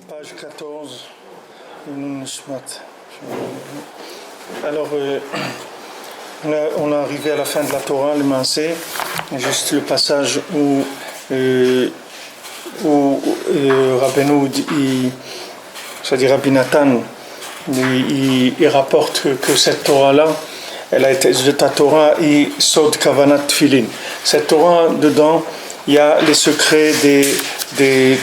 Page 14, alors on est arrivé à la fin de la Torah, le Maaseh, juste le passage où Rabbeinu, c'est-à-dire Rabbi Nathan, il rapporte que cette Torah-là, elle a été la Torah et Sod Kavanat Tfilin. Cette Torah, dedans, il y a les secrets des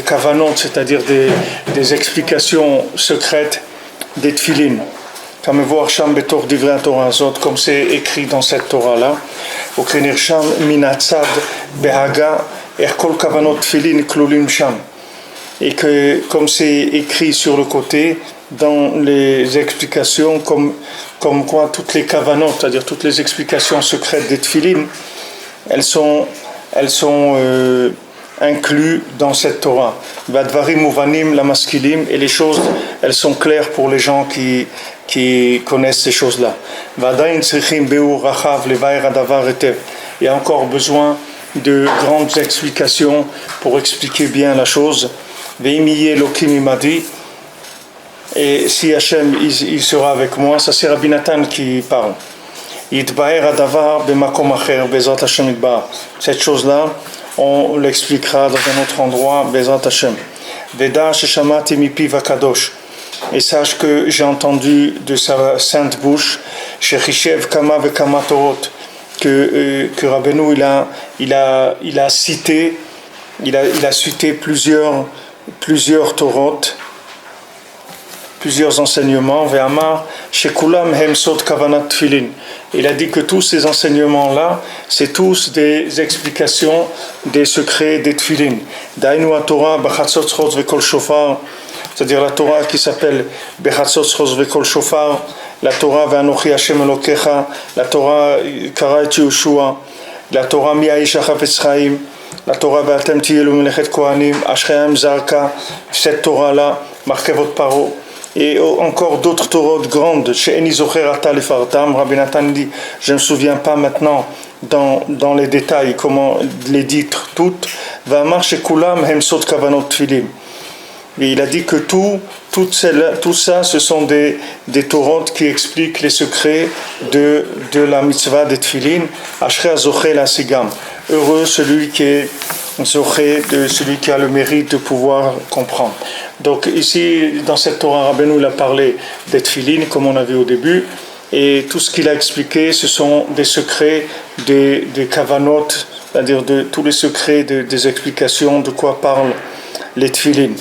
kavanot, c'est-à-dire des explications secrètes des Tfilin. Comme voir Sham Betor Divrei Torah Zot, comme c'est écrit dans cette Torah-là, au Krenir Sham Minatzad Behaga Erkol Kavanot Tfilin Klulim Sham. Et que, comme c'est écrit sur le côté, dans les explications, comme quoi toutes les kavanot, c'est-à-dire toutes les explications secrètes des Tfilin, elles sont incluses dans cette Torah. Vadvarim uvanim la maskilim, et les choses, elles sont claires pour les gens qui connaissent ces choses-là. Vadain tzrichim beur rachav levair adavar etev. Il y a encore besoin de grandes explications pour expliquer bien la chose. Veimiye Elokim imadi. Et si Hachem il sera avec moi, ça c'est Rabbi Nathan qui parle. Yitbaer adavar b'makom acher bezrat Hashem yitbaer. Cette chose-là, on l'expliquera dans un autre endroit, bezrat Hashem. Veda sheshamati mipiv hakadosh. Et sache que j'ai entendu de sa sainte bouche, shechishev kama vekama torot, que Rabbeinu il a cité plusieurs torot, plusieurs enseignements. Ve'amar shekulam hem sod kavanat tfilin. Il a dit que tous ces enseignements-là, c'est tous des explications des secrets des tfilin. Dainu ha-Torah b'chatzot chos v'kol shofar, c'est-à-dire la Torah qui s'appelle b'chatzot chos v'kol shofar, la Torah ve'anochi Hashem Elokecha, la Torah kara et Yehoshua, la Torah mi'aish hachafetz chaim, la Torah ve'atem tiyelu melechet kohanim, ashreim zarka, cette Torah-là, marquez votre parole. Et encore d'autres Torahs grandes. Chez Eni Zocher Ata Lefartam, Rabbi Nathan dit, je ne me souviens pas maintenant dans les détails comment les dire toutes. Va'amar shekulam hem sod kavanot tfilim. Et il a dit que tout ça, ce sont des Torahs qui expliquent les secrets de la mitzvah des tfilin. Ashrei Zocher la sigam. Heureux celui qui est Zocher, celui qui a le mérite de pouvoir comprendre. Donc ici, dans cette Torah, Rabbeinu il a parlé des tfilin, comme on a vu au début, et tout ce qu'il a expliqué, ce sont des secrets des kavanot, c'est-à-dire de tous les secrets des explications de quoi parlent les tfilin.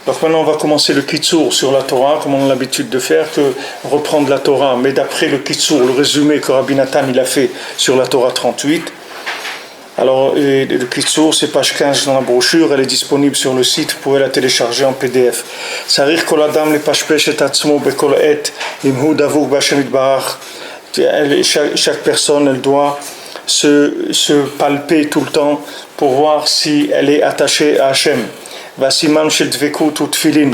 Donc maintenant, on va commencer le kitsur sur la Torah, comme on a l'habitude de faire, que reprendre la Torah, mais d'après le kitsur, le résumé que Rabbi Nathan il a fait sur la Torah 38. Alors, le Kitsur, c'est page 15 dans la brochure, elle est disponible sur le site, vous pouvez la télécharger en PDF. Sarir kol adam lepashpesh et atzmo bekol et limhud avuk b'Hashem yitbarach. Chaque personne, elle doit se palper tout le temps pour voir si elle est attachée à Hachem. Vasiman shel dvekut utfilin.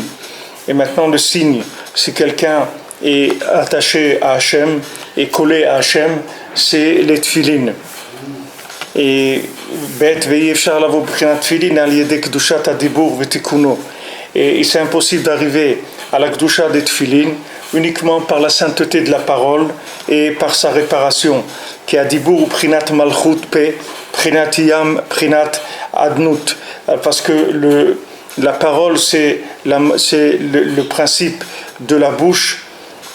Et maintenant, le signe, si quelqu'un est attaché à Hachem et collé à Hachem, c'est les tfilin. Et c'est impossible d'arriver à la Kedusha des Tfilin uniquement par la sainteté de la parole et par sa réparation, qui a dibur prinat malchut pe prinat yam prinat adnut, parce que la parole c'est le principe de la bouche,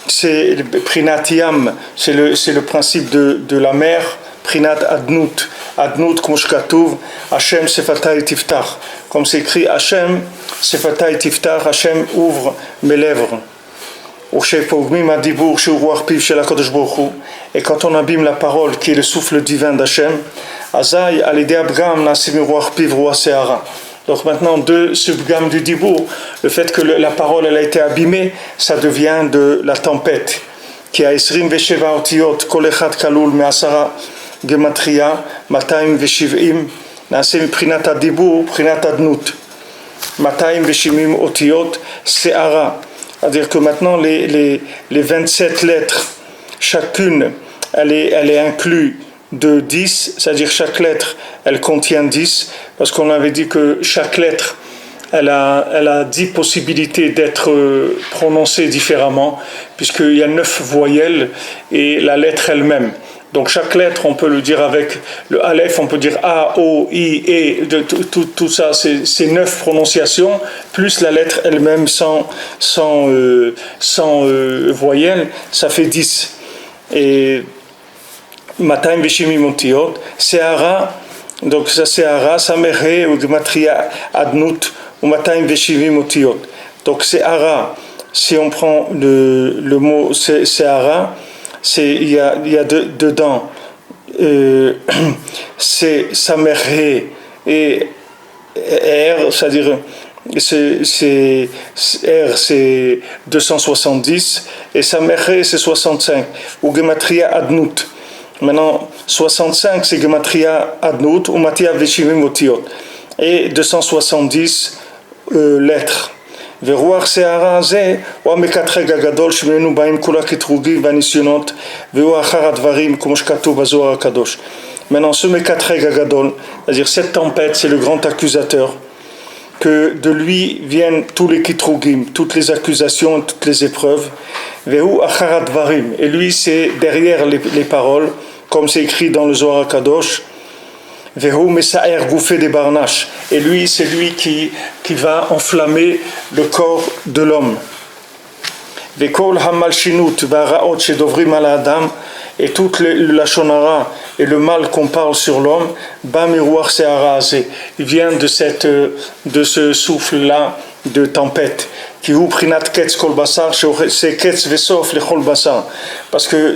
c'est prinat yam, c'est le principe de la mer, prinat adnut. Adnut, comme shkatuv, Hashem sefatai tiftach. Comme c'est écrit, Hashem sefatai tiftach, Hashem ouvre mes lèvres. Et quand on abîme la parole, qui est le souffle divin d'Hachem, Azaï alidé Abraham nasimi ruach piv ruach seara. Donc maintenant, deux subgames du dibur, le fait que la parole elle a été abîmée, ça devient de la tempête. Qui a esrim vesheva otiyot, kol echad kalul me'asara. Gematria, 270, na'aseh miprinat hadibur, prinat adnut. 270 otiyot, se'ara. C'est-à-dire que maintenant, les 27 lettres, chacune, elle est inclue de 10, c'est-à-dire chaque lettre, elle contient 10, parce qu'on avait dit que chaque lettre, elle a 10 possibilités d'être prononcée différemment, puisqu'il y a 9 voyelles et la lettre elle-même. Donc chaque lettre, on peut le dire avec le Aleph, on peut dire A, O, I, E, tout ça, c'est 9 prononciations, plus la lettre elle-même sans voyelles, ça fait 10. Et Matayim Veshimim Otiot, Seara, donc ça Seara, Samerhe, ou Gematria Adnut, ou Matayim Veshimim Otiot. Donc Seara, si on prend le mot Seara, il y a dedans c'est Samerhe et R, c'est-à-dire R c'est 270 et Samerhe c'est 65 ou Gematria Adnut. Maintenant 65 c'est Gematria Adnut ou Matayim Veshimim Otiot et 270 lettres. ורוח שערה הזה הוא המקטרג הגדול שממנו באים כל הקטרוגים והניסיונות והוא אחר הדברים כמו שכתוב בזוהר הקדוש. Maintenant ce מקטרג הגדול, c'est-à-dire cette tempête, c'est le grand accusateur, que de lui viennent tous les kitrugim, toutes les accusations, toutes les épreuves. והוא אחר הדברים, et lui c'est derrière les paroles, comme c'est écrit dans le Zohar הקדוש. Et lui, c'est lui qui va enflammer le corps de l'homme. Et toute la shonara et le mal qu'on parle sur l'homme, il vient de ce souffle-là de tempête. Parce que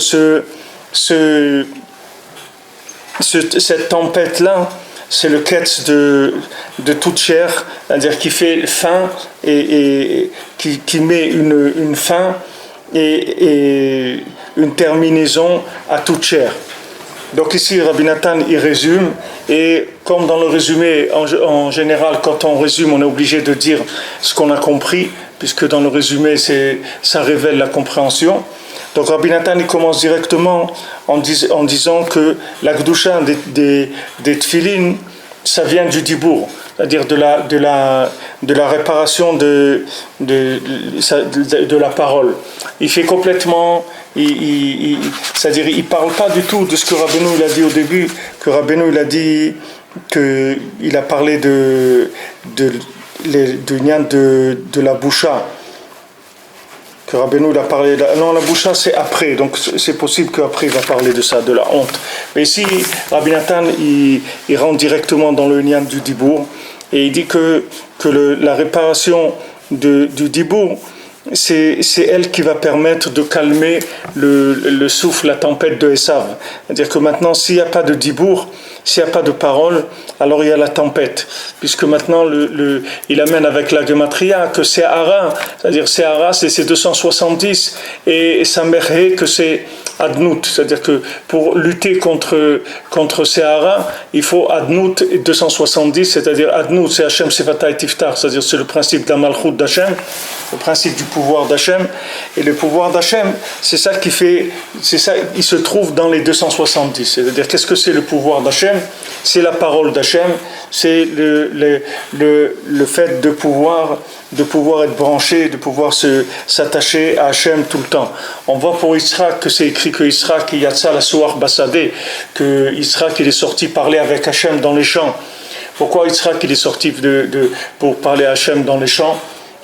cette tempête-là, c'est le ketz de toute chair, c'est-à-dire qui fait fin et qui met une fin et une terminaison à toute chair. Donc ici, Rabbi Nathan, il résume, et comme dans le résumé, en général, quand on résume, on est obligé de dire ce qu'on a compris, puisque dans le résumé, ça révèle la compréhension. Donc Rabbi Nathan il commence directement en disant que la Gdusha des Tfilin, ça vient du Dibour, c'est-à-dire de la réparation de la parole. Il fait complètement, c'est-à-dire il parle pas du tout de ce que Rabbeinu il a dit au début, que Rabbeinu il a dit qu'il a parlé de la boucha. Que Rabbeinu a parlé non, la boucha c'est après, donc c'est possible qu'après il va parler de ça, de la honte. Mais ici Rabbi Nathan il rentre directement dans le nian du dibour et il dit que la réparation du dibour c'est elle qui va permettre de calmer le souffle, la tempête de Esav. C'est-à-dire que maintenant s'il n'y a pas de dibour, s'il n'y a pas de parole, alors il y a la tempête. Puisque maintenant, il amène avec la gematria que c'est Se'ara, c'est-à-dire Se'ara, c'est 270, et Samerhe, que c'est Adnut. C'est-à-dire que pour lutter contre Se'ara, il faut Adnut et 270, c'est-à-dire Adnut, c'est Hashem Sefatai Tiftar, c'est-à-dire c'est le principe de la Malchut d'Hashem, le principe du pouvoir d'Hashem. Et le pouvoir d'Hashem, c'est ça, il se trouve dans les 270. C'est-à-dire, qu'est-ce que c'est le pouvoir d'Hashem? C'est la parole d'Hachem, c'est le fait de pouvoir être branché, de pouvoir s'attacher à Hachem tout le temps. On voit pour Israël que c'est écrit que Israël qui yatsa la soar basadé, que Israël qui est sorti parler avec Hachem dans les champs. Pourquoi Israël qui est sorti pour parler à Hachem dans les champs?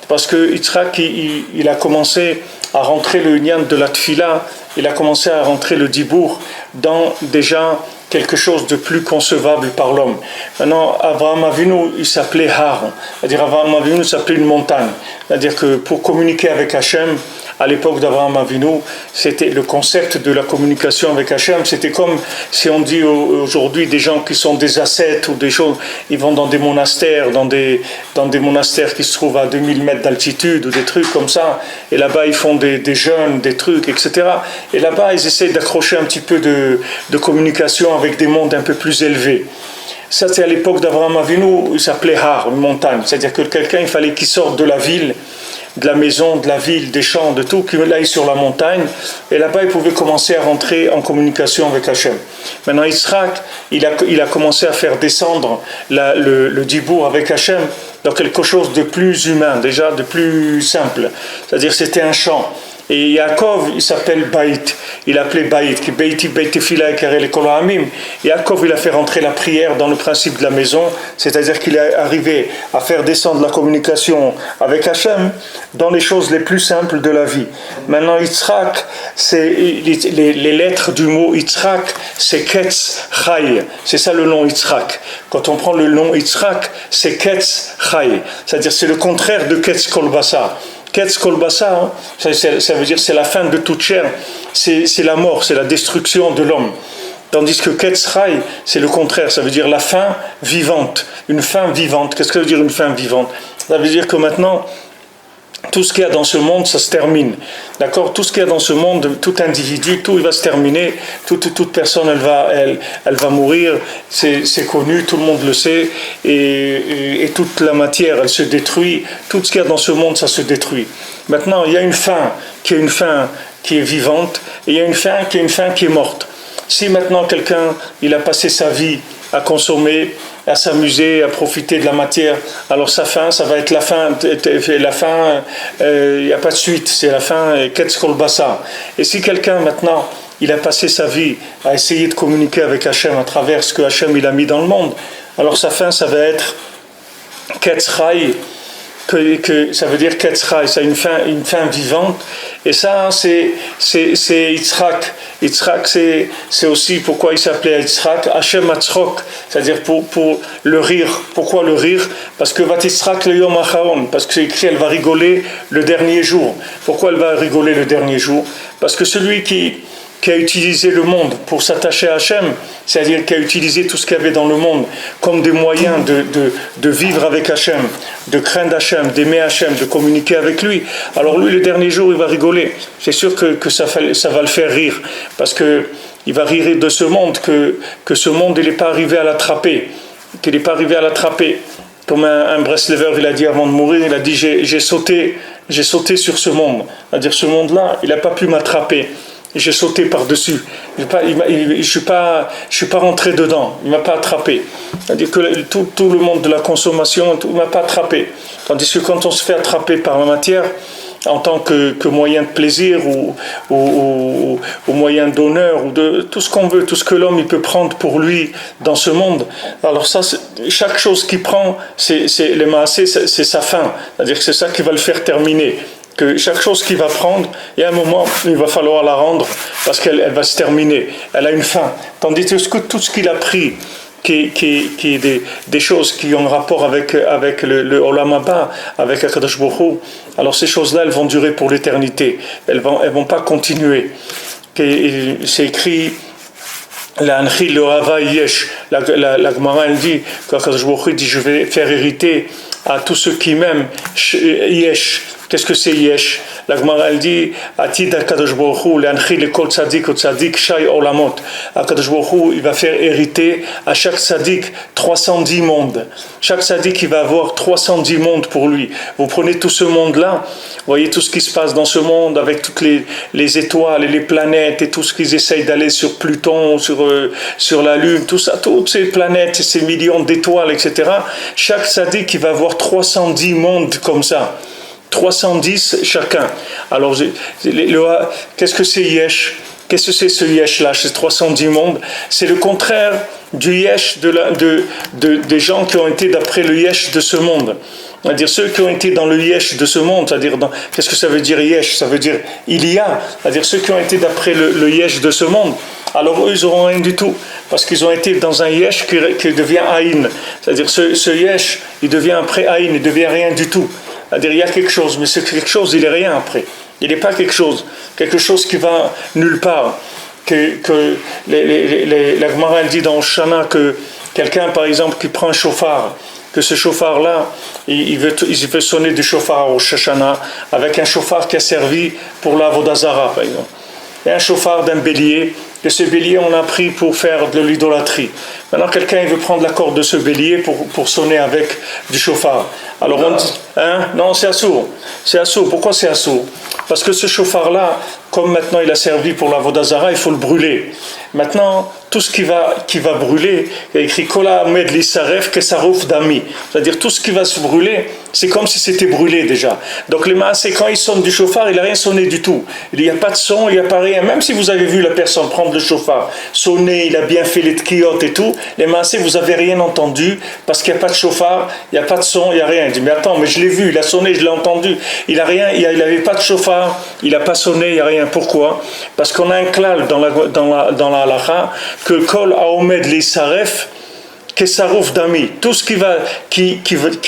Parce que Yitzhak, il a commencé à rentrer le nian de la tfila, il a commencé à rentrer le dibour dans déjà quelque chose de plus concevable par l'homme. Maintenant, Abraham Avinu, il s'appelait Har, c'est-à-dire Abraham Avinu s'appelait une montagne. C'est-à-dire que pour communiquer avec Hachem, à l'époque d'Abraham Avinu, c'était le concept de la communication avec Hachem, c'était comme si on dit aujourd'hui des gens qui sont des ascètes ou des choses, ils vont dans des monastères, dans des monastères qui se trouvent à 2000 mètres d'altitude ou des trucs comme ça, et là-bas ils font des jeûnes, des trucs, etc. Et là-bas ils essaient d'accrocher un petit peu de communication avec des mondes un peu plus élevés. Ça c'est à l'époque d'Abraham Avinu, il s'appelait Har, une montagne, c'est-à-dire que quelqu'un il fallait qu'il sorte de la ville, de la maison, de la ville, des champs, de tout, qu'il aille sur la montagne, et là-bas il pouvait commencer à rentrer en communication avec Hachem. Maintenant Yitzhak, il a commencé à faire descendre le dibour avec Hachem dans quelque chose de plus humain, déjà de plus simple. C'est-à-dire c'était un chant. Et Yaakov, il s'appelle Baït. Il appelait Baït, qui Baïti, Baïtifila et Karel Kolohamim. Yaakov, il a fait rentrer la prière dans le principe de la maison, c'est-à-dire qu'il est arrivé à faire descendre la communication avec Hachem dans les choses les plus simples de la vie. Maintenant, Yitzhak, c'est les lettres du mot Yitzhak, c'est Ketz Chai. C'est ça le nom Yitzhak. Quand on prend le nom Yitzhak, c'est Ketz Chai. C'est-à-dire c'est le contraire de Ketz Kolbasa. Ketz Kolbasa, ça veut dire c'est la fin de toute chair, c'est la mort, c'est la destruction de l'homme. Tandis que Ketz Chai, c'est le contraire, ça veut dire la fin vivante, une fin vivante. Qu'est-ce que ça veut dire une fin vivante? Ça veut dire que maintenant, tout ce qu'il y a dans ce monde, ça se termine. D'accord? Tout ce qu'il y a dans ce monde, tout individu, tout il va se terminer. Toute personne, elle va mourir. C'est connu, tout le monde le sait. Et toute la matière, elle se détruit. Tout ce qu'il y a dans ce monde, ça se détruit. Maintenant, il y a une fin qui est vivante. Et il y a une fin qui est morte. Si maintenant quelqu'un, il a passé sa vie à consommer, à s'amuser, à profiter de la matière, alors sa fin, ça va être la fin, il n'y a pas de suite, c'est la fin, Ketz Kolbasa. Et si quelqu'un maintenant, il a passé sa vie à essayer de communiquer avec Hachem à travers ce que Hachem il a mis dans le monde, alors sa fin, ça va être Ketz Chai, que ça veut dire Ketz Chai, c'est une fin vivante. Et ça, c'est Yitzhak. Yitzhak, c'est aussi pourquoi il s'appelait Yitzhak, Hachem Hatzchok, c'est-à-dire pour le rire. Pourquoi le rire? Parce que Vatitzrak le Yom Acharon, parce que c'est écrit, elle va rigoler le dernier jour. Pourquoi elle va rigoler le dernier jour? Parce que celui qui a utilisé le monde pour s'attacher à Hachem, c'est-à-dire qui a utilisé tout ce qu'il y avait dans le monde comme des moyens de vivre avec Hachem, de craindre Hachem, d'aimer Hachem, de communiquer avec lui. Alors lui, le dernier jour, il va rigoler. C'est sûr que ça va le faire rire, parce qu'il va rire de ce monde, que ce monde, il n'est pas arrivé à l'attraper, qu'il n'est pas arrivé à l'attraper. Comme un Breslever, il a dit avant de mourir, il a dit j'ai sauté sur ce monde. C'est-à-dire ce monde-là, il n'a pas pu m'attraper. J'ai sauté par-dessus. Je suis pas rentré dedans. Il ne m'a pas attrapé. C'est-à-dire que tout le monde de la consommation, il ne m'a pas attrapé. Tandis que quand on se fait attraper par la matière, en tant que moyen de plaisir ou moyen d'honneur, ou de tout ce qu'on veut, tout ce que l'homme il peut prendre pour lui dans ce monde, alors ça, chaque chose qu'il prend, c'est sa fin. C'est-à-dire que c'est ça qui va le faire terminer. Que chaque chose qu'il va prendre, il y a un moment, il va falloir la rendre parce qu'elle va se terminer. Elle a une fin. Tandis que tout ce qu'il a pris, qui est des choses qui ont rapport avec le Olam Haba, avec Akadosh Baruch Hu, alors ces choses-là, elles vont durer pour l'éternité. Elles vont pas continuer. C'est écrit. La Gemara elle dit qu'Akadosh Baruch Hu dit je vais faire hériter à tous ceux qui m'aiment Yesh. Qu'est-ce que c'est Yesh? La Gemara elle dit Atid Akadosh Baruch Hu le'anchi lekol tzadik ou tzadik shay olamot. Akadosh Baruch Hu il va faire hériter à chaque tzadik 310 mondes. Chaque tzadik il va avoir 310 mondes pour lui. Vous prenez tout ce monde-là, vous voyez tout ce qui se passe dans ce monde avec toutes les étoiles et les planètes et tout ce qu'ils essayent d'aller sur Pluton, sur la Lune, tout ça, toutes ces planètes, ces millions d'étoiles, etc. Chaque tzadik il va avoir 310 mondes comme ça. 310 chacun. Alors, qu'est-ce que c'est Yesh? Qu'est-ce que c'est ce Yesh-là, ces 310 mondes? C'est le contraire du Yesh des gens qui ont été d'après le Yesh de ce monde. C'est-à-dire ceux qui ont été dans le Yesh de ce monde, c'est-à-dire qu'est-ce que ça veut dire Yesh? Ça veut dire il y a. C'est-à-dire ceux qui ont été d'après le Yesh de ce monde, alors eux, ils n'auront rien du tout. Parce qu'ils ont été dans un Yesh qui devient Aïn. C'est-à-dire ce Yesh, il devient après Aïn, il ne devient rien du tout. C'est-à-dire il y a quelque chose, mais c'est quelque chose, il n'est rien après. Il n'est pas quelque chose qui va nulle part. La Gemara dit dans Shana que quelqu'un, par exemple, qui prend un chauffard, que ce chauffard-là, il veut sonner du chauffard au Shana avec un chauffard qui a servi pour la Vodazara, par exemple. Et un chauffard d'un bélier, que ce bélier on a pris pour faire de l'idolâtrie. Maintenant quelqu'un il veut prendre la corde de ce bélier pour sonner avec du chauffard. Alors on dit, non c'est assourd. C'est assourd. Pourquoi c'est assourd? Parce que ce chauffard-là, comme maintenant il a servi pour la Vodazara, il faut le brûler. Maintenant, tout ce qui va brûler, il y a écrit Kola Ahmed Lissaref Kesarouf Dami. C'est-à-dire tout ce qui va se brûler, c'est comme si c'était brûlé déjà. Donc les maasé, quand ils sonnent du chauffard, il n'a rien sonné du tout. Il n'y a pas de son, il n'y a pas rien. Même si vous avez vu la personne prendre le chauffard, sonner, il a bien fait les tkiyot et tout, les maasé, vous n'avez rien entendu parce qu'il n'y a pas de chauffard, il n'y a pas de son, il n'y a rien. Il dit, mais attends, mais je l'ai vu, il a sonné, je l'ai entendu. Il n'a rien, il n'avait pas de chauffard, il n'a pas sonné, il n'y a rien. Pourquoi? Parce qu'on a un klal dans la halakha que Kol Aomed Lissaref Kesarouf Dami, tout ce qui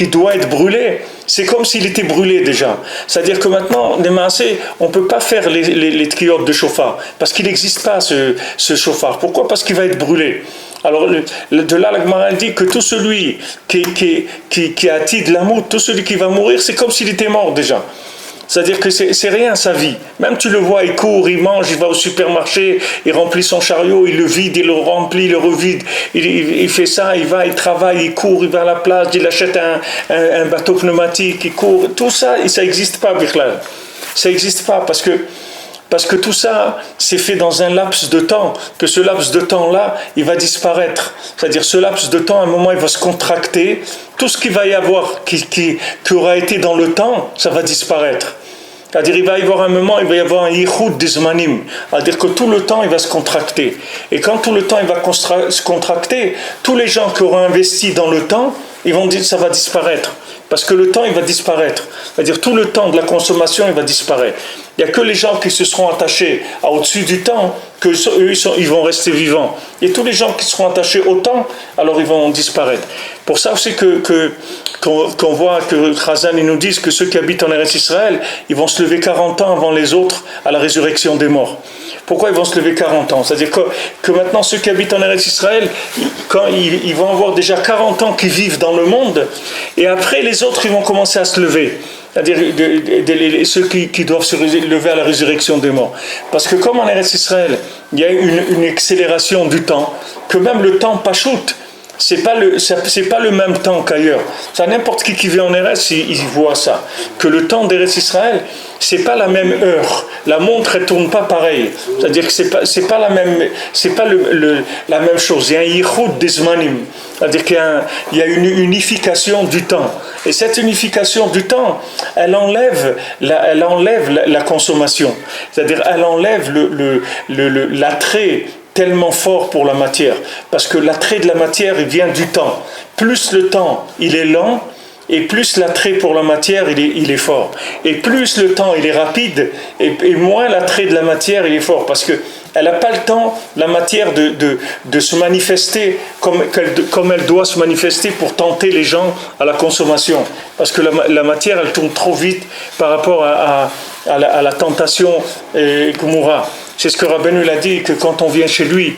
doit être brûlé, c'est comme s'il était brûlé déjà. C'est-à-dire que maintenant, les maasé, on ne peut pas faire les tkiyot de chauffard, parce qu'il n'existe pas ce chauffard. Pourquoi? Parce qu'il va être brûlé. Alors, de là, la Gemara dit que tout celui qui a atid l'amout, tout celui qui va mourir, c'est comme s'il était mort déjà. C'est-à-dire que c'est rien sa vie. Même tu le vois, il court, il mange, il va au supermarché, il remplit son chariot, il le vide, il le remplit, il le revide. Il fait ça, il va, il travaille, il court, il va à la plage, il achète un bateau pneumatique, il court. Tout ça, ça n'existe pas, Bichlal. Ça n'existe pas parce que tout ça, c'est fait dans un laps de temps, que ce laps de temps-là, il va disparaître. C'est-à-dire, ce laps de temps, à un moment, il va se contracter. Tout ce qu'il va y avoir, qui aura été dans le temps, ça va disparaître. C'est-à-dire, il va y avoir un moment, il va y avoir un yichud d'izmanim. C'est-à-dire que tout le temps, il va se contracter. Et quand tout le temps, il va se contracter, tous les gens qui auront investi dans le temps, ils vont dire que ça va disparaître. Parce que le temps, il va disparaître. C'est-à-dire, tout le temps de la consommation, il va disparaître. Il n'y a que les gens qui se seront attachés au-dessus du temps, que eux, ils vont rester vivants. Et tous les gens qui seront attachés au temps, alors ils vont disparaître. Pour ça aussi qu'on voit que Chazan, ils nous disent que ceux qui habitent en Eretz Israël, ils vont se lever 40 ans avant les autres à la résurrection des morts. Pourquoi ils vont se lever 40 ans? C'est-à-dire que maintenant, ceux qui habitent en Eretz Israël, ils vont avoir déjà 40 ans qui vivent dans le monde, et après, les autres, ils vont commencer à se lever. C'est-à-dire ceux qui doivent se lever à la résurrection des morts. Parce que comme en Eretz Israël, il y a une accélération du temps, que même le temps pachoute, c'est pas le même temps qu'ailleurs. Ça, n'importe qui vit en Eretz, il voit ça. Que le temps d'Eretz Israël, c'est pas la même heure. La montre, elle tourne pas pareil. C'est-à-dire que c'est pas la même chose. Il y a un yichud d'izmanim. C'est-à-dire qu'il y a une unification du temps. Et cette unification du temps, elle enlève la consommation. C'est-à-dire, elle enlève l'attrait tellement fort pour la matière. Parce que l'attrait de la matière, il vient du temps. Plus le temps, il est lent, et plus l'attrait pour la matière, il est fort. Et plus le temps, il est rapide, et moins l'attrait de la matière, il est fort. Parce que elle n'a pas le temps, la matière, de se manifester comme elle doit se manifester pour tenter les gens à la consommation. Parce que la matière, elle tourne trop vite par rapport à la tentation Gomorrah. C'est ce que Rabbeinu l'a dit, que quand on vient chez lui,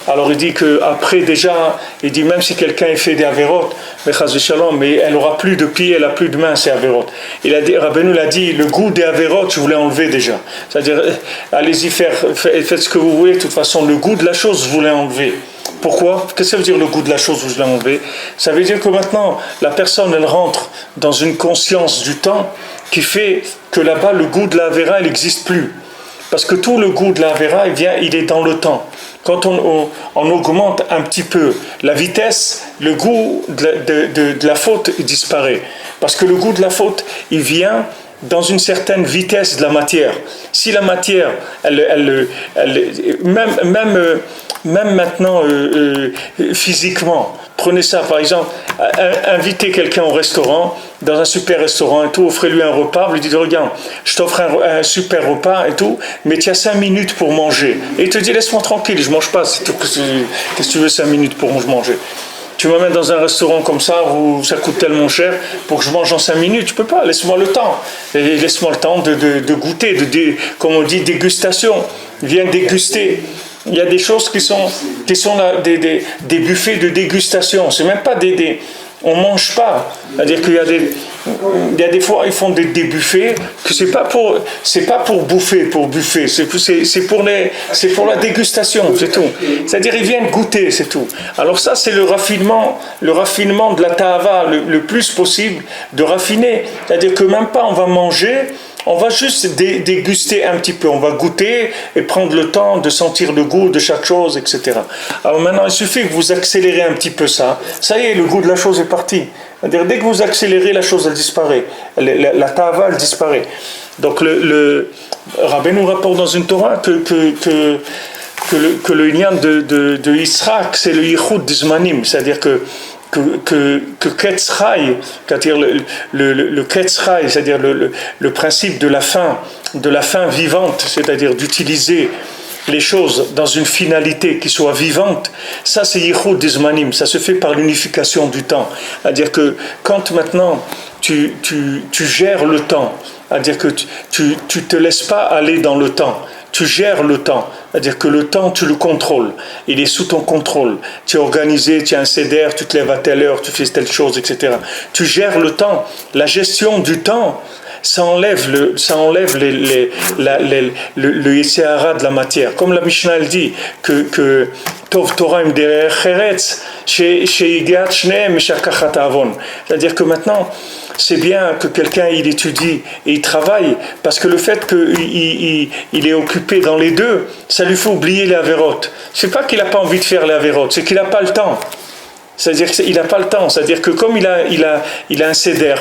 alors il dit qu'après déjà, il dit même si quelqu'un est fait des avérotes, mais elle n'aura plus de pieds, elle n'a plus de mains, c'est avérotes. Rabbeinu l'a dit, le goût des avérotes, je voulais enlever déjà. C'est-à-dire, allez-y, faites ce que vous voulez, de toute façon, le goût de la chose, je voulais enlever. Pourquoi? Qu'est-ce que ça veut dire le goût de la chose, je l'ai enlevé? Ça veut dire que maintenant, la personne, elle rentre dans une conscience du temps qui fait que là-bas, le goût de la avéra, il n'existe plus. Parce que tout le goût de la avéra, il est dans le temps. Quand on augmente un petit peu la vitesse, le goût de la faute disparaît. Parce que le goût de la faute, il vient dans une certaine vitesse de la matière. Si la matière, même maintenant physiquement, prenez ça par exemple, invitez quelqu'un au restaurant, dans un super restaurant et tout, offrez-lui un repas, vous lui dites regarde, je t'offre un super repas et tout, mais tu as 5 minutes pour manger. Et il te dit laisse-moi tranquille, je mange pas, c'est tout, qu'est-ce que tu veux 5 minutes pour manger? Tu m'amènes dans un restaurant comme ça où ça coûte tellement cher pour que je mange en 5 minutes, tu peux pas, laisse-moi le temps. Et laisse-moi le temps de goûter, comme on dit, dégustation. Viens déguster. Il y a des choses qui sont là, des buffets de dégustation. C'est même pas on mange pas. C'est-à-dire qu'il y a des fois ils font des buffets que c'est pas pour bouffer, c'est pour la dégustation, c'est tout. C'est-à-dire ils viennent goûter, c'est tout. Alors ça c'est le raffinement de la tahava le plus possible de raffiner. C'est-à-dire que même pas on va manger On va juste déguster un petit peu, on va goûter et prendre le temps de sentir le goût de chaque chose, etc. Alors maintenant, il suffit que vous accélérez un petit peu ça. Ça y est, le goût de la chose est parti. C'est-à-dire, dès que vous accélérez, la chose, elle disparaît. La tava, elle disparaît. Donc, le Rabbi nous rapporte dans une Torah que le lien de Yitzhak, c'est le yichud d'Izmanim, c'est-à-dire que Ketzrai, c'est-à-dire le Ketzrai, c'est-à-dire le principe de la fin vivante, c'est-à-dire d'utiliser les choses dans une finalité qui soit vivante, ça c'est yichud d'Izmanim, ça se fait par l'unification du temps. C'est-à-dire que quand maintenant tu gères le temps, c'est-à-dire que tu te laisses pas aller dans le temps, tu gères le temps, c'est-à-dire que le temps, tu le contrôles, il est sous ton contrôle. Tu es organisé, tu as un seder, tu te lèves à telle heure, tu fais telle chose, etc. Tu gères le temps. La gestion du temps, ça enlève le Yetzer de la matière. Comme la Mishnah elle dit que Tov Torah im derer cheretz, sheigat shneim meshakachat avon. C'est-à-dire que maintenant, c'est bien que quelqu'un il étudie et il travaille, parce que le fait qu'il est occupé dans les deux, ça lui fait oublier les avérotes. C'est pas qu'il n'a pas envie de faire les avérotes, c'est qu'il n'a pas le temps. C'est-à-dire qu'il n'a pas le temps. C'est-à-dire que comme il a un seder,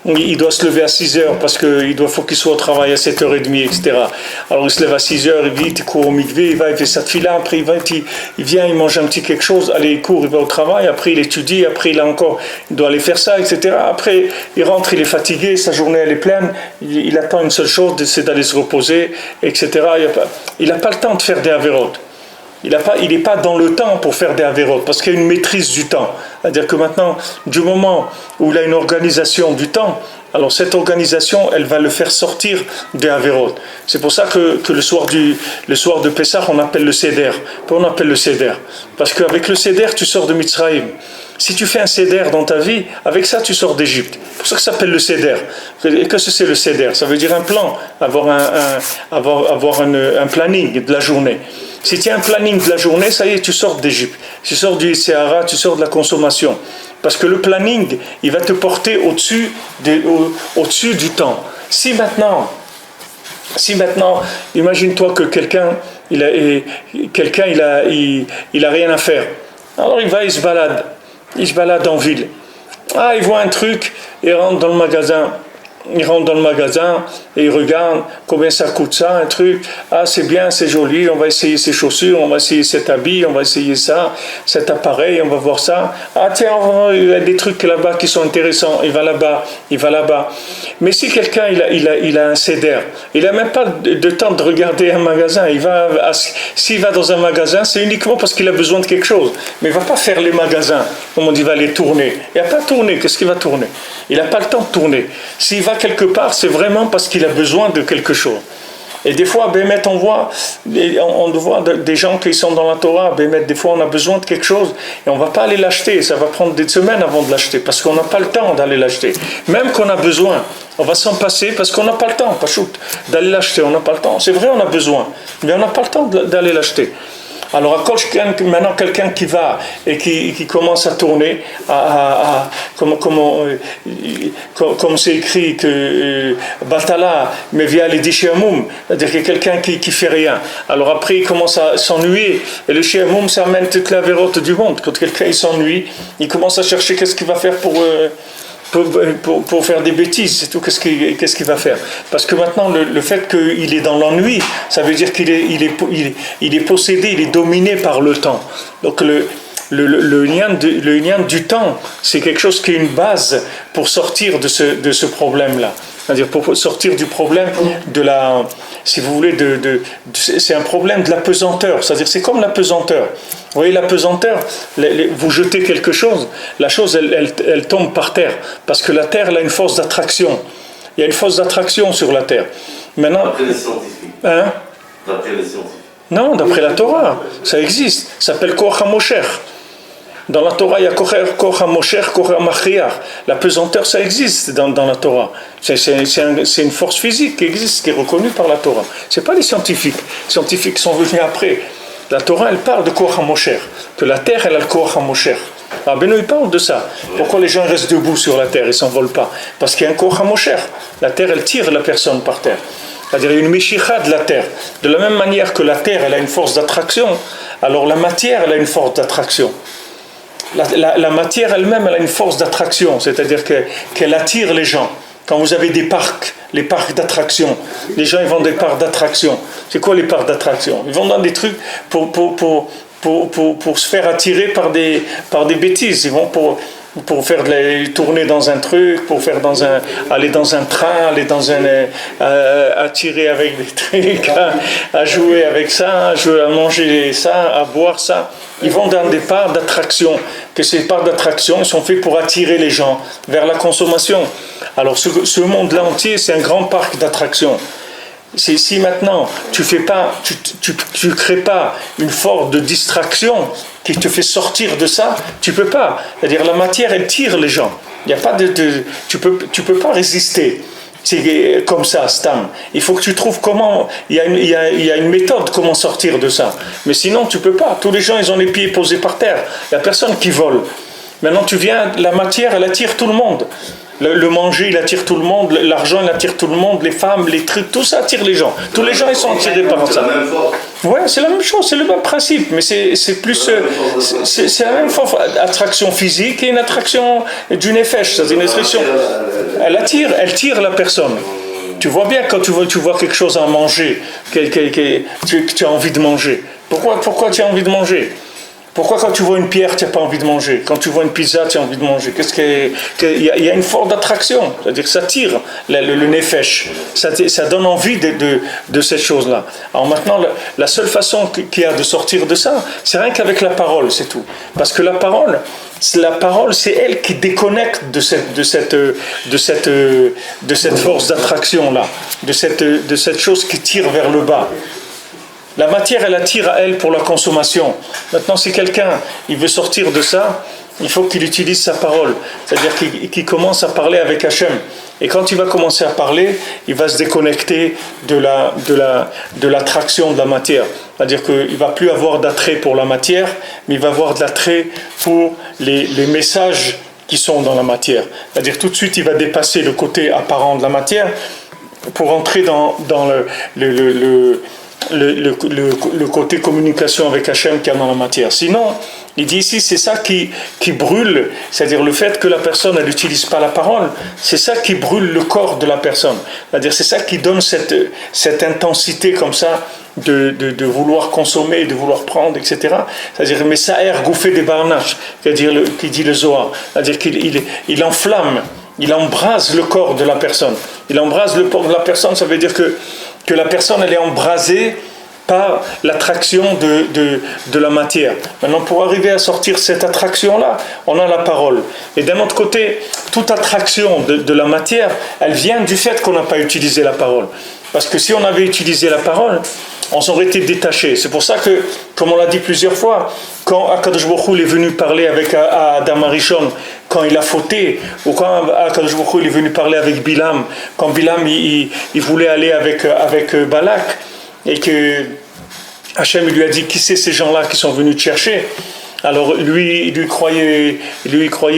il doit se lever à 6 heures parce faut qu'il soit au travail à 7h30, etc. Alors il se lève à 6 heures, il vite, il court au mikvé, il va, il fait sa tefila, après il vient, il mange un petit quelque chose, allez, il court, il va au travail, après il étudie, après il doit aller faire ça, etc. Après il rentre, il est fatigué, sa journée elle est pleine, il attend une seule chose, c'est d'aller se reposer, etc. Il n'a pas le temps de faire des avérotes. Il n'est pas dans le temps pour faire des avérotes, parce qu'il y a une maîtrise du temps. C'est-à-dire que maintenant, du moment où il a une organisation du temps, alors cette organisation, elle va le faire sortir des avérotes. C'est pour ça que le soir de Pessah, on appelle le Seder. Pourquoi on appelle le Seder? Parce qu'avec le Seder, tu sors de Mitzrayim. Si tu fais un Seder dans ta vie, avec ça, tu sors d'Égypte. C'est pour ça que ça s'appelle le Seder. Et qu'est-ce que c'est le Seder? Ça veut dire un plan, avoir un planning de la journée. Si tu as un planning de la journée, ça y est, tu sors d'Égypte. Tu sors du Sahara, tu sors de la consommation. Parce que le planning, il va te porter au-dessus du temps. Si maintenant, imagine-toi que quelqu'un, il a rien à faire. Alors il se balade. Il se balade en ville. Ah, il voit un truc, il rentre dans le magasin. Et il regarde combien ça coûte ça, un truc. Ah, c'est bien, c'est joli, on va essayer ces chaussures, on va essayer cet habit, on va essayer ça, cet appareil, on va voir ça. Ah tiens, il y a des trucs là-bas qui sont intéressants, il va là-bas. Mais si quelqu'un il a un céder, il n'a même pas de temps de regarder un magasin, s'il va dans un magasin, c'est uniquement parce qu'il a besoin de quelque chose. Mais il ne va pas faire les magasins, comme on dit, il va les tourner. Il n'a pas tourné, qu'est-ce qu'il va tourner? Il n'a pas le temps de tourner. S'il va quelque part, c'est vraiment parce qu'il a besoin de quelque chose. Et des fois, Bémet, on voit des gens qui sont dans la Torah, Bémet, des fois on a besoin de quelque chose et on ne va pas aller l'acheter. Ça va prendre des semaines avant de l'acheter parce qu'on n'a pas le temps d'aller l'acheter. Même qu'on a besoin, on va s'en passer parce qu'on n'a pas le temps, d'aller l'acheter. On n'a pas le temps. C'est vrai, on a besoin, mais on n'a pas le temps d'aller l'acheter. Alors, maintenant, quelqu'un qui va et qui commence à tourner, comme c'est écrit que Batala, mais via les Dishiamoum, c'est-à-dire que quelqu'un qui fait rien. Alors après, il commence à s'ennuyer, et le Shiamoum, ça amène toute la vérote du monde. Quand quelqu'un il s'ennuie, il commence à chercher qu'est-ce qu'il va faire pour faire des bêtises, c'est tout. Qu'est-ce qu'il va faire? Parce que maintenant, le fait qu'il est dans l'ennui, ça veut dire qu'il est possédé, il est dominé par le temps. Donc le lien du temps, c'est quelque chose qui est une base pour sortir de ce problème-là. C'est-à-dire pour sortir du problème si vous voulez, c'est un problème de la pesanteur. C'est-à-dire c'est comme la pesanteur. Vous voyez la pesanteur, vous jetez quelque chose, la chose elle tombe par terre. Parce que la terre elle a une force d'attraction. Il y a une force d'attraction sur la terre. Maintenant, d'après les scientifiques. Hein? D'après les scientifiques. Non, d'après la Torah. Ça existe. Ça s'appelle Koach HaMosher. Dans la Torah, il y a Koach HaMosher, Koach HaMachriach. La pesanteur, ça existe dans la Torah. C'est une force physique qui existe, qui est reconnue par la Torah. Ce n'est pas les scientifiques. Les scientifiques sont venus après. La Torah, elle parle de Koach HaMosher. Que la terre, elle a le Koach HaMosher. Rabbeinu, il parle de ça. Pourquoi les gens restent debout sur la terre, ils ne s'envolent pas? Parce qu'il y a un koach hamosher. La terre, elle tire la personne par terre. C'est-à-dire, il y a une meshicha de la terre. De la même manière que la terre, elle a une force d'attraction, alors la matière, elle a une force d'attraction. La matière elle-même, elle a une force d'attraction, c'est-à-dire qu'elle attire les gens. Quand vous avez des parcs, les parcs d'attraction, les gens ils vont des parcs d'attraction. C'est quoi les parcs d'attraction? Ils vont dans des trucs pour se faire attirer par des bêtises. Ils vont pour faire tourner dans un truc, pour faire aller dans un train, attirer avec des trucs, à jouer avec ça, à manger ça, à boire ça. Ils vont dans des parcs d'attraction, que ces parcs d'attraction sont faits pour attirer les gens vers la consommation. Alors ce monde-là entier, c'est un grand parc d'attraction. Si maintenant tu crées pas une force de distraction qui te fait sortir de ça, tu peux pas. C'est-à-dire la matière elle tire les gens. Il y a pas tu peux pas résister. C'est comme ça, Stam. Il faut que tu trouves comment. Il y a une méthode comment sortir de ça. Mais sinon tu peux pas. Tous les gens ils ont les pieds posés par terre. Il y a personne qui vole. Maintenant tu viens, la matière elle attire tout le monde. Le manger, il attire tout le monde, l'argent, il attire tout le monde, les femmes, les trucs, tout ça attire les gens. Tous les gens, ils sont attirés par ça. Ouais, c'est la même chose, c'est le même principe, mais c'est plus... c'est la même force, attraction physique et une attraction du nefesh, c'est une attraction... Elle tire la personne. Tu vois bien quand tu vois quelque chose à manger, que tu as envie de manger. Pourquoi tu as envie de manger ? Pourquoi quand tu vois une pierre, tu n'as pas envie de manger? Quand tu vois une pizza, tu as envie de manger? Il y a une force d'attraction, c'est-à-dire que ça tire le nefesh, ça donne envie de cette chose-là. Alors maintenant, la seule façon qu'il y a de sortir de ça, c'est rien qu'avec la parole, c'est tout. Parce que la parole, c'est elle qui déconnecte de cette force d'attraction-là, de cette chose qui tire vers le bas. La matière, elle attire à elle pour la consommation. Maintenant, si quelqu'un il veut sortir de ça, il faut qu'il utilise sa parole. C'est-à-dire qu'il commence à parler avec Hachem. Et quand il va commencer à parler, il va se déconnecter de l'attraction de la matière. C'est-à-dire qu'il ne va plus avoir d'attrait pour la matière, mais il va avoir de l'attrait pour les messages qui sont dans la matière. C'est-à-dire tout de suite, il va dépasser le côté apparent de la matière pour entrer dans le côté communication avec Hachem qu'il y a dans la matière. Sinon, il dit ici, c'est ça qui brûle, c'est-à-dire le fait que la personne elle n'utilise pas la parole, c'est ça qui brûle le corps de la personne. C'est-à-dire c'est ça qui donne cette intensité comme ça de vouloir consommer, de vouloir prendre, etc. C'est-à-dire, mais ça air gouffé des barnaches, qui dit le Zohar. C'est-à-dire qu'il enflamme, il embrase le corps de la personne. Il embrase le corps de la personne, ça veut dire que la personne elle est embrasée par l'attraction de la matière. Maintenant, pour arriver à sortir cette attraction-là, on a la parole. Et d'un autre côté, toute attraction de la matière, elle vient du fait qu'on n'a pas utilisé la parole. Parce que si on avait utilisé la parole, on s'en aurait été détaché. C'est pour ça que, comme on l'a dit plusieurs fois, quand Akadosh Baruch Hu est venu parler avec Adam Arishon, quand il a fauté, ou quand Akadosh Baruch Hu est venu parler avec Bilam, quand Bilam il voulait aller avec Balak, et que Hachem lui a dit qui c'est ces gens-là qui sont venus te chercher. Alors lui croyait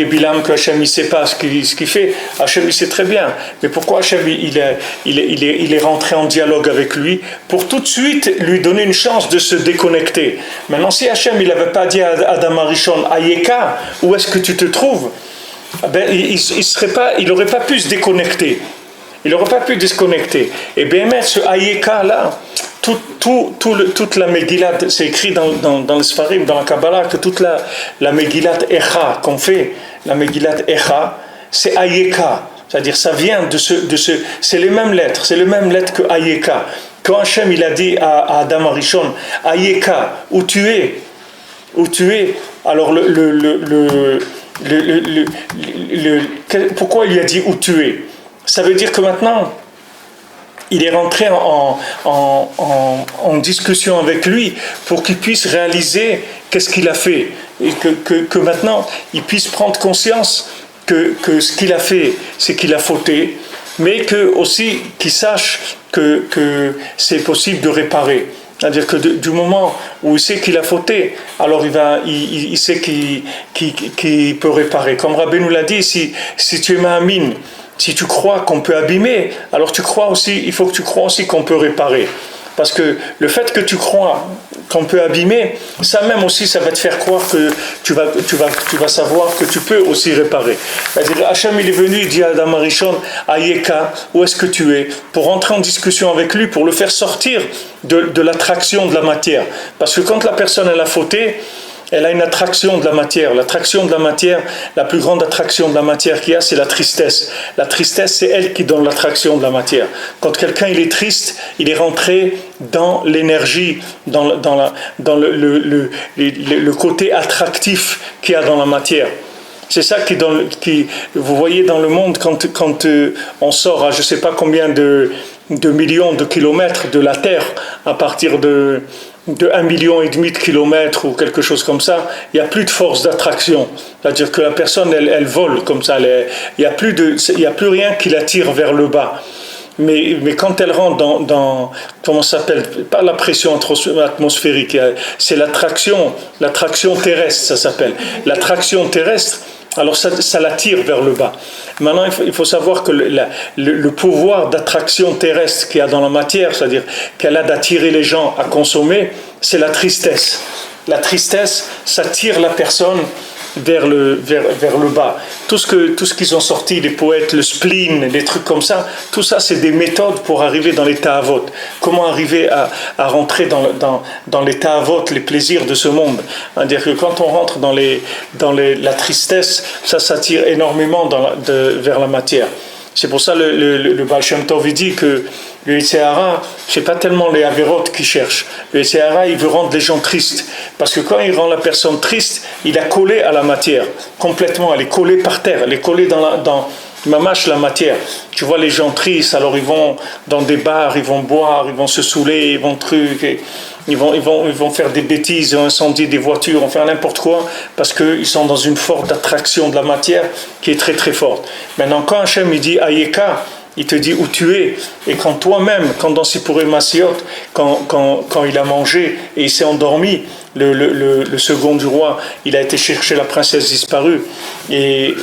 Bilam que Hachem ne sait pas ce qu'il fait. Hachem il sait très bien. Mais pourquoi Hachem il est rentré en dialogue avec lui pour tout de suite lui donner une chance de se déconnecter. Maintenant si Hachem il n'avait pas dit à Adam Arishon Ayeka, où est-ce que tu te trouves? Ben, il n'aurait pas pu se déconnecter. Il n'aurait pas pu déconnecter. Et bien ce Ayeka là, toute la Megillat, c'est écrit dans le Sfarim, dans la Kabbalah, que toute la Megillat Echa qu'on fait, la Megillat Echa, c'est Ayeka. C'est-à-dire, ça vient c'est les mêmes lettres, c'est les mêmes lettres que Ayeka. Quand Hachem, il a dit à Adam Arishon, Ayeka, où tu es, alors pourquoi il a dit où tu es? Ça veut dire que maintenant, il est rentré en discussion avec lui pour qu'il puisse réaliser qu'est-ce qu'il a fait et que maintenant il puisse prendre conscience que ce qu'il a fait c'est qu'il a fauté, mais que aussi qu'il sache que c'est possible de réparer. C'est-à-dire que du moment où il sait qu'il a fauté, alors il sait qu'il peut réparer. Comme Rabbi nous l'a dit, si tu es ma'amin, si tu crois qu'on peut abîmer, alors il faut que tu crois aussi qu'on peut réparer. Parce que le fait que tu crois qu'on peut abîmer, ça même aussi, ça va te faire croire que tu vas savoir que tu peux aussi réparer. C'est-à-dire, Hachem, il est venu, il dit à Adam Arishon, Ayeka, où est-ce que tu es? Pour rentrer en discussion avec lui, pour le faire sortir de l'attraction de la matière. Parce que quand la personne, elle a fauté, elle a une attraction de la matière. L'attraction de la matière, la plus grande attraction de la matière qu'il y a, c'est la tristesse. La tristesse, c'est elle qui donne l'attraction de la matière. Quand quelqu'un il est triste, il est rentré dans l'énergie, dans le côté attractif qu'il y a dans la matière. C'est ça vous voyez dans le monde, quand on sort à je ne sais pas combien de millions de kilomètres de la Terre, à partir de 1,5 million de kilomètres ou quelque chose comme ça, il n'y a plus de force d'attraction. C'est-à-dire que la personne, elle vole comme ça. Il n'y a plus rien qui l'attire vers le bas. Mais quand elle rentre dans comment ça s'appelle, pas la pression atmosphérique, c'est l'attraction terrestre, ça s'appelle. L'attraction terrestre, alors ça l'attire vers le bas. Maintenant, il faut savoir que le pouvoir d'attraction terrestre qu'il y a dans la matière, c'est-à-dire qu'elle a d'attirer les gens à consommer, c'est la tristesse. La tristesse, ça tire la personne vers le bas. Tout ce qu'ils ont sorti, les poètes, le spleen, les trucs comme ça, tout ça c'est des méthodes pour arriver dans l'état avot. Comment arriver à rentrer dans l'état avot, les plaisirs de ce monde. C'est-à-dire que quand on rentre dans la tristesse, ça s'attire énormément vers la matière. C'est pour ça le Baal Shem Tov dit que le Yetzer Hara, c'est pas tellement les Averot qui cherchent. Le Yetzer Hara, il veut rendre les gens tristes. Parce que quand il rend la personne triste, il a collé à la matière. Complètement, elle est collée par terre. Elle est collée dans mamache la matière. Tu vois les gens tristes, alors ils vont dans des bars, ils vont boire, ils vont se saouler, ils vont ils vont faire des bêtises, ils vont incendier des voitures, ils vont faire n'importe quoi, parce qu'ils sont dans une forte attraction de la matière qui est très très forte. Maintenant, quand Hachem il dit Ayeka, il te dit où tu es. Et quand toi-même, quand dans Sipurei Masiot, quand il a mangé et il s'est endormi, le second du roi, il a été chercher la princesse disparue et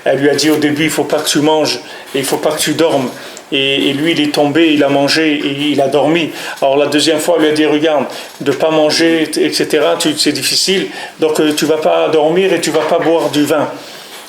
elle lui a dit au début, il ne faut pas que tu manges et il ne faut pas que tu dormes. Et lui, il est tombé, il a mangé et il a dormi. Alors la deuxième fois, il lui a dit, regarde, de ne pas manger, etc., c'est difficile, donc tu ne vas pas dormir et tu ne vas pas boire du vin.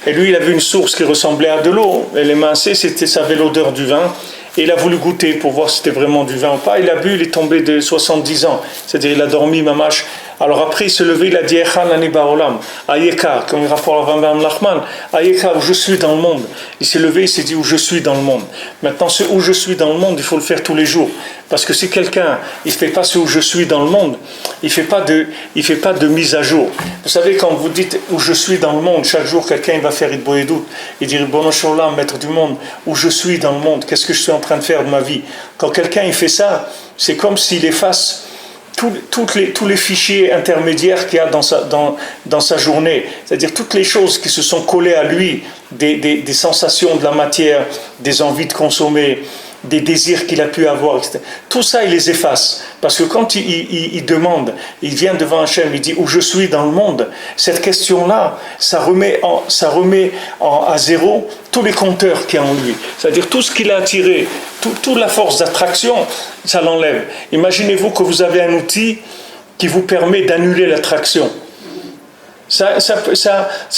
Et lui, il avait une source qui ressemblait à de l'eau. Et les massés, ça avait l'odeur du vin. Et il a voulu goûter pour voir si c'était vraiment du vin ou pas. Il a bu, il est tombé de 70 ans. C'est-à-dire, il a dormi, mamash. Alors après, il s'est levé, il a dit, Echan ani ba'olam, Ayeka, comme il rapporte à Van Nachman, Ayeka, où je suis dans le monde. Il s'est levé, il s'est dit, où je suis dans le monde. Maintenant, ce où je suis dans le monde, il faut le faire tous les jours. Parce que si quelqu'un, il ne fait pas ce où je suis dans le monde, il ne fait pas de mise à jour. Vous savez, quand vous dites où je suis dans le monde, chaque jour, quelqu'un il va faire une boédoute. Il dit, Ribono Shel Olam, maître du monde, où je suis dans le monde, qu'est-ce que je suis en train de faire de ma vie? Quand quelqu'un il fait ça, c'est comme s'il efface tous les fichiers intermédiaires qu'il y a dans sa journée, c'est-à-dire toutes les choses qui se sont collées à lui, des sensations de la matière, des envies de consommer, des désirs qu'il a pu avoir, etc. Tout ça, il les efface. Parce que quand il demande, il vient devant Hachem, il dit où je suis dans le monde, cette question-là, ça remet à zéro tous les compteurs qu'il y a en lui. C'est-à-dire tout ce qu'il a attiré, toute la force d'attraction, ça l'enlève. Imaginez-vous que vous avez un outil qui vous permet d'annuler l'attraction. Ça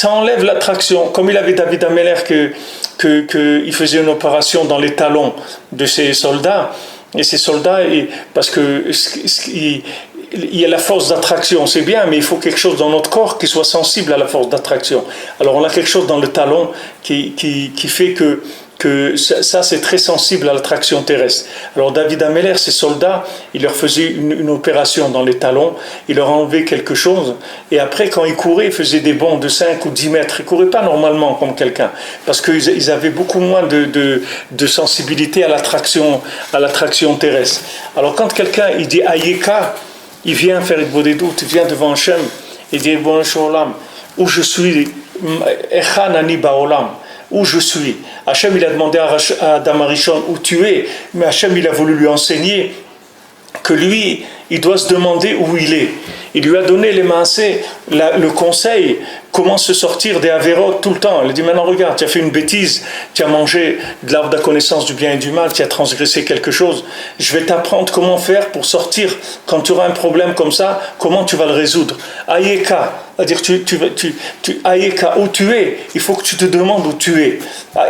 enlève l'attraction. Comme il avait David Ameller qu'il faisait une opération dans les talons de ses soldats. Et ces soldats, parce que il y a la force d'attraction, c'est bien, mais il faut quelque chose dans notre corps qui soit sensible à la force d'attraction. Alors on a quelque chose dans le talon qui fait que ça c'est très sensible à l'attraction terrestre. Alors David Ameller, ses soldats, il leur faisait une opération dans les talons, il leur enlevait quelque chose, et après quand ils couraient, ils faisaient des bonds de 5 ou 10 mètres, ils ne couraient pas normalement comme quelqu'un, parce qu'ils avaient beaucoup moins de sensibilité à l'attraction terrestre. Alors quand quelqu'un il dit Ayeka, il vient faire une bodédoute, il vient devant Hachem, il dit Bon Sholam, où je suis, Echan ani ba'olam, où je suis. Hachem il a demandé à Adam Arishon où tu es, mais Hachem il a voulu lui enseigner que lui, il doit se demander où il est. Il lui a donné les maasés, le conseil, comment se sortir des avérotes tout le temps. Il a dit, maintenant regarde, tu as fait une bêtise, tu as mangé de l'arbre de la connaissance du bien et du mal, tu as transgressé quelque chose. Je vais t'apprendre comment faire pour sortir. Quand tu auras un problème comme ça, comment tu vas le résoudre. Ayeka, c'est-à-dire Ayeka, où tu es, il faut que tu te demandes où tu es.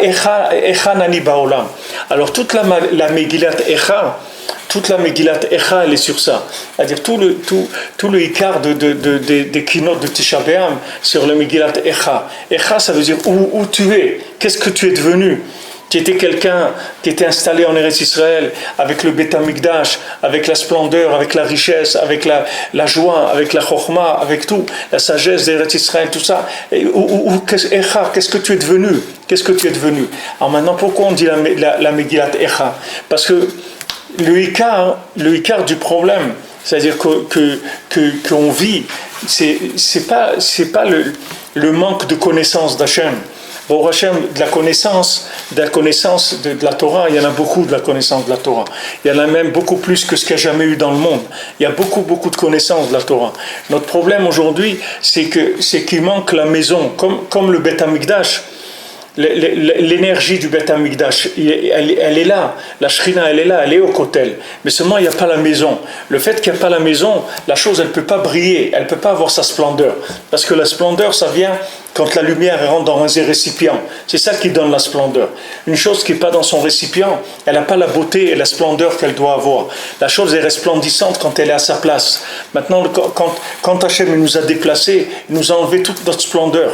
Echa nani baolam. Alors toute la Megillat Echa, toute la Megillat Echa, elle est sur ça. C'est-à-dire tout le Ikar des keynotes de Tisha B'Av sur le Megillat Echa. Echa, ça veut dire où tu es, qu'est-ce que tu es devenu. Tu étais quelqu'un qui était installé en Eretz Israël avec le Beth Amikdash, avec la splendeur, avec la richesse, avec la joie, avec la chokhma, avec tout, la sagesse d'Eretz Israël, tout ça. Echa, qu'est-ce que tu es devenu? Qu'est-ce que tu es devenu? Alors maintenant, pourquoi on dit la Megillat Echa? Parce que le Ikar du problème, c'est-à-dire qu'on vit, c'est pas le manque de connaissance d'Hachem. Bon, Hachem, de la connaissance de la Torah, il y en a beaucoup de la connaissance de la Torah. Il y en a même beaucoup plus que ce qu'il y a jamais eu dans le monde. Il y a beaucoup de connaissances de la Torah. Notre problème aujourd'hui, c'est qu'il manque la maison, comme le Beth Amikdash. L'énergie du Beth Amikdash, elle est là, la Shrina elle est là, elle est au Kotel, mais seulement il n'y a pas la maison. Le fait qu'il n'y a pas la maison, la chose elle ne peut pas briller, elle ne peut pas avoir sa splendeur, parce que la splendeur ça vient quand la lumière rentre dans un récipient, c'est ça qui donne la splendeur. Une chose qui n'est pas dans son récipient, elle n'a pas la beauté et la splendeur qu'elle doit avoir. La chose est resplendissante quand elle est à sa place. Maintenant quand Hachem nous a déplacés, il nous a enlevé toute notre splendeur.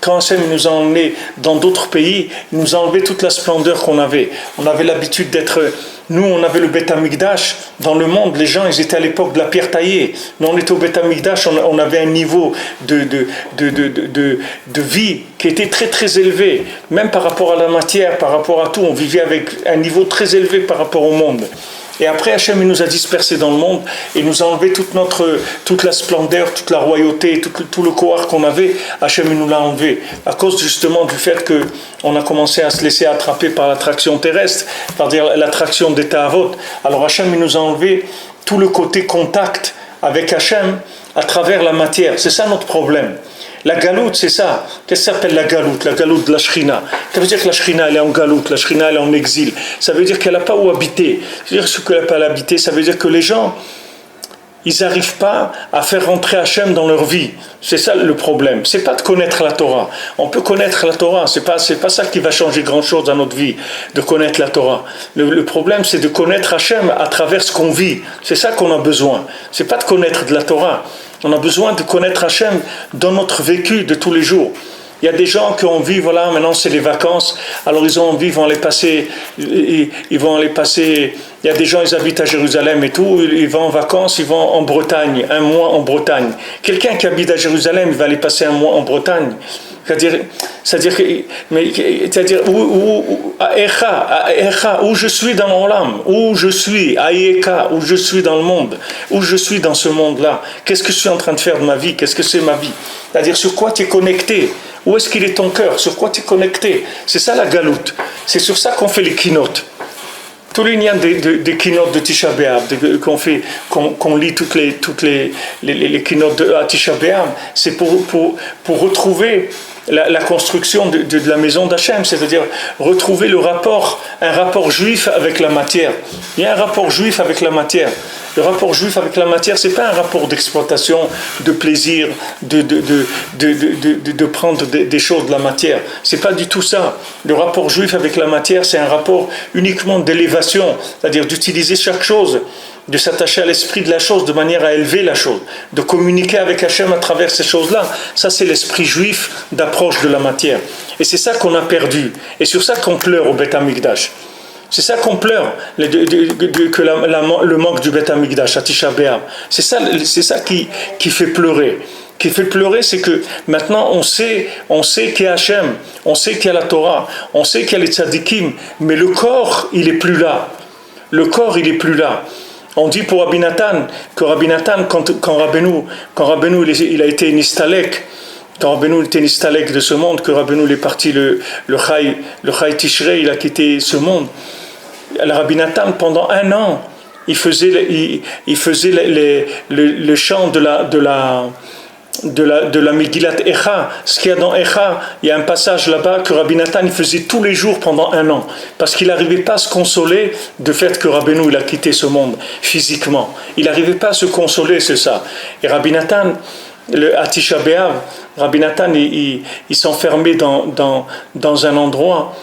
Quand Hachem nous a emmenés dans d'autres pays, il nous a enlevé toute la splendeur qu'on avait. On avait l'habitude d'être... Nous, on avait le Beth Amikdash. Dans le monde, les gens, ils étaient à l'époque de la pierre taillée. Nous, on était au Beth Amikdash, on avait un niveau de vie qui était très très élevé. Même par rapport à la matière, par rapport à tout, on vivait avec un niveau très élevé par rapport au monde. Et après, Hachem nous a dispersés dans le monde et nous a enlevé toute la splendeur, toute la royauté, tout le kohar qu'on avait. Hachem nous l'a enlevé à cause justement du fait qu'on a commencé à se laisser attraper par l'attraction terrestre, c'est-à-dire l'attraction des Ta'avot. Alors Hachem nous a enlevé tout le côté contact avec Hachem à travers la matière. C'est ça notre problème. La galoute, c'est ça. Qu'est-ce que ça s'appelle la galoute? La galoute de la Shrina. Ça veut dire que la Shrina, elle est en galoute, la Shrina, elle est en exil. Ça veut dire qu'elle n'a pas où habiter. C'est-à-dire ce qu'elle n'a pas à habiter, ça veut dire que les gens, ils n'arrivent pas à faire rentrer Hachem dans leur vie. C'est ça le problème. C'est pas de connaître la Torah. On peut connaître la Torah, c'est pas ça qui va changer grand-chose dans notre vie, de connaître la Torah. Le problème, c'est de connaître Hachem à travers ce qu'on vit. C'est ça qu'on a besoin. C'est pas de connaître de la Torah. On a besoin de connaître Hachem dans notre vécu de tous les jours. Il y a des gens qui ont envie, voilà, maintenant c'est les vacances, alors ils ont envie, ils vont aller passer. Il y a des gens, ils habitent à Jérusalem et tout, ils vont en vacances, ils vont en Bretagne, un mois en Bretagne. Quelqu'un qui habite à Jérusalem, il va aller passer un mois en Bretagne. C'est-à-dire où je suis dans mon âme, où je suis, Ayeka, où je suis dans le monde, où je suis dans ce monde-là. Qu'est-ce que je suis en train de faire de ma vie? Qu'est-ce que c'est ma vie? C'est-à-dire sur quoi tu es connecté? Où est-ce qu'il est ton cœur? Sur quoi tu es connecté? C'est ça la galoute. C'est sur ça qu'on fait les keynotes. Tous les liens des keynotes de Tisha B'Av, qu'on lit toutes les keynotes à Tisha B'Av, c'est pour retrouver la construction de la maison d'Hachem, c'est-à-dire retrouver un rapport juif avec la matière. Il y a un rapport juif avec la matière. Le rapport juif avec la matière, c'est pas un rapport d'exploitation, de plaisir, de prendre des choses de la matière. C'est pas du tout ça. Le rapport juif avec la matière, c'est un rapport uniquement d'élévation, c'est-à-dire d'utiliser chaque chose, de s'attacher à l'esprit de la chose de manière à élever la chose, de communiquer avec Hachem à travers ces choses-là. Ça, c'est l'esprit juif d'approche de la matière. Et c'est ça qu'on a perdu. Et sur ça qu'on pleure au Beth Amikdash. C'est ça qu'on pleure, le manque du Beth Amikdash, à Tisha B'Av. C'est ça qui fait pleurer. Qui fait pleurer, c'est que maintenant on sait qu'il y a Hachem, on sait qu'il y a la Torah, on sait qu'il y a les tzadikim, mais le corps, il est plus là. Le corps, il est plus là. On dit pour Rabbi Nathan, que Rabbi Nathan, quand Rabbeinu il a été nistalek, quand Rabbeinu était nistalek de ce monde, que Rabbeinu il est parti le Chai Tishrei, il a quitté ce monde. Rabbi Nathan, pendant un an, il faisait le chant de la Megillat Echa. Ce qu'il y a dans Echa, il y a un passage là-bas que Rabbi Nathan il faisait tous les jours pendant 1 an, parce qu'il n'arrivait pas à se consoler du fait que Rabbeinu il a quitté ce monde physiquement. Il n'arrivait pas à se consoler, c'est ça. Et Rabbi Nathan, à Tisha B'Av, Rabbi Nathan il s'enfermait dans un endroit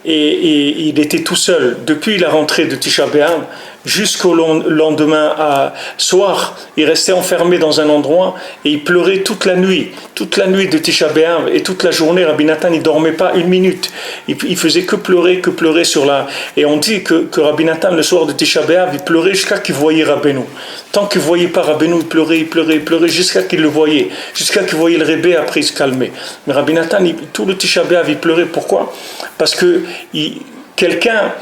et il était tout seul depuis la rentrée de Tisha B'Av jusqu'au lendemain soir. Il restait enfermé dans un endroit et il pleurait toute la nuit de Tisha B'Av, et toute la journée Rabbi Nathan il dormait pas 1 minute. Il faisait que pleurer sur la. Et on dit que Rabbi Nathan le soir de Tisha B'Av il pleurait jusqu'à qu'il voyait Rabbeinu. Tant qu'il voyait pas Rabbeinu, il pleurait jusqu'à qu'il le voyait, jusqu'à qu'il voyait le Rebbe. Après il se calmait. Mais Rabbi Nathan tout le Tisha B'Av il pleurait. Pourquoi? Parce que quelqu'un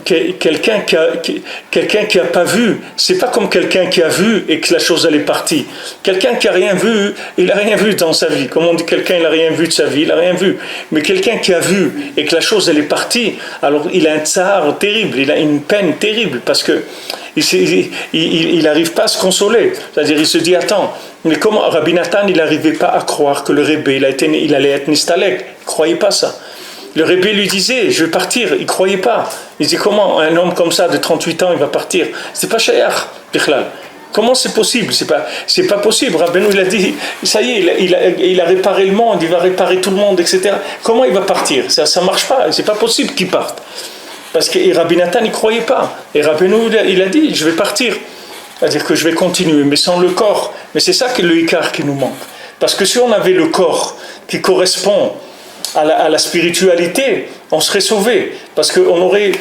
qui a pas vu, c'est pas comme quelqu'un qui a vu et que la chose elle est partie. Quelqu'un qui a rien vu, il a rien vu dans sa vie. Comme on dit, quelqu'un il a rien vu de sa vie, il a rien vu. Mais quelqu'un qui a vu et que la chose elle est partie, alors il a un tsar terrible, il a une peine terrible, parce que il n'arrive pas à se consoler. C'est-à-dire il se dit attends, mais comment Rabbi Nathan il n'arrivait pas à croire que le Rebbe il allait être nistalek, il croyait pas ça. Le Rebbe lui disait, je vais partir, il ne croyait pas. Il disait, comment un homme comme ça, de 38 ans, il va partir? C'est pas shayach, Bichlal. Comment c'est possible? C'est pas possible. Rabbeinu, il a dit, ça y est, il a réparé le monde, il va réparer tout le monde, etc. Comment il va partir? Ça ne marche pas, c'est pas possible qu'il parte. Parce que Rabbi Nathan, il ne croyait pas. Et Rabbeinu, il a dit, je vais partir. C'est-à-dire que je vais continuer, mais sans le corps. Mais c'est ça qui est le ikar qui nous manque. Parce que si on avait le corps qui correspond à la spiritualité, on serait sauvé, parce qu'on aurait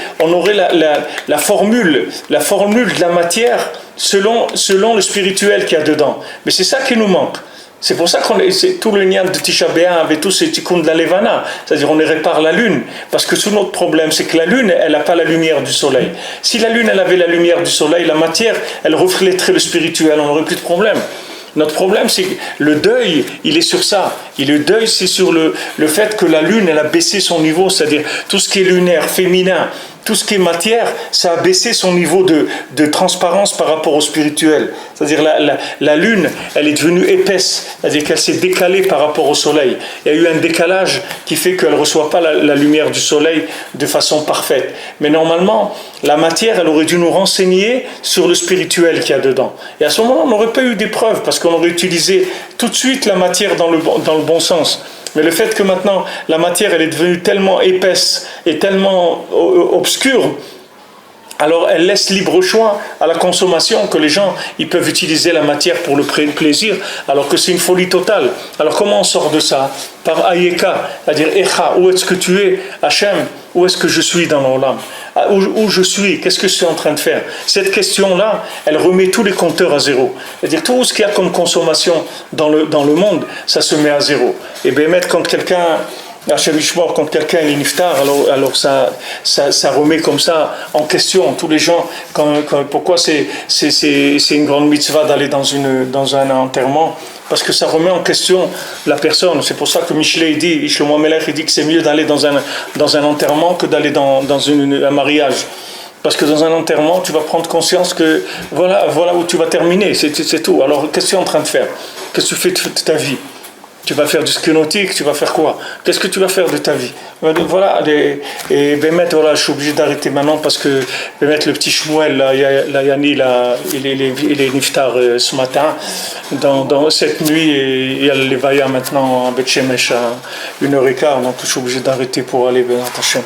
la formule de la matière selon le spirituel qu'il y a dedans. Mais c'est ça qui nous manque. C'est pour ça c'est tout le lien de Tisha B'Av et tout ce tikkun de la Levana, c'est-à-dire on répare la lune, parce que tout notre problème c'est que la lune elle n'a pas la lumière du soleil. Si la lune elle avait la lumière du soleil, la matière elle reflèterait le spirituel, on n'aurait plus de problème. Notre problème, c'est que le deuil, il est sur ça. Et le deuil, c'est sur le fait que la lune, elle a baissé son niveau, c'est-à-dire tout ce qui est lunaire, féminin, tout ce qui est matière, ça a baissé son niveau de transparence par rapport au spirituel. C'est-à-dire la lune, elle est devenue épaisse, c'est-à-dire qu'elle s'est décalée par rapport au soleil. Il y a eu un décalage qui fait qu'elle ne reçoit pas la lumière du soleil de façon parfaite. Mais normalement, la matière, elle aurait dû nous renseigner sur le spirituel qu'il y a dedans. Et à ce moment-là, on n'aurait pas eu d'épreuve, parce qu'on aurait utilisé tout de suite la matière dans le bon sens. Mais le fait que maintenant la matière elle est devenue tellement épaisse et tellement obscure, alors elle laisse libre choix à la consommation, que les gens ils peuvent utiliser la matière pour le plaisir, alors que c'est une folie totale. Alors comment on sort de ça? Par Ayeka, c'est-à-dire Echa, où est-ce que tu es? Hachem, où est-ce que je suis dans l'Olam? Où je suis? Qu'est-ce que je suis en train de faire? Cette question-là, elle remet tous les compteurs à zéro. C'est-à-dire tout ce qu'il y a comme consommation dans le monde, ça se met à zéro. Et bien mettre quand quelqu'un quand quelqu'un est niftar, alors ça remet comme ça en question tous les gens. Pourquoi c'est une grande mitzvah d'aller dans un enterrement? Parce que ça remet en question la personne. C'est pour ça que Michelet dit, Shlomo Melech il dit que c'est mieux d'aller dans un enterrement que d'aller dans un mariage. Parce que dans un enterrement, tu vas prendre conscience que voilà où tu vas terminer, c'est tout. Alors qu'est-ce que tu es en train de faire? Qu'est-ce que tu fais de ta vie? Tu vas faire du ski nautique, tu vas faire quoi? Qu'est-ce que tu vas faire de ta vie? Voilà, et Bémet, voilà, je suis obligé d'arrêter maintenant parce que Bémet, le petit Shmuel, là, Yanni, là, il est niftar ce matin. Dans cette nuit, et il y a le Levaya maintenant à Beth Shemesh à 1h15, donc je suis obligé d'arrêter pour aller vers Hashem.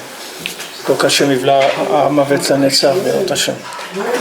Donc Hashem, il va à Mavet Lanetzar, vers Hashem.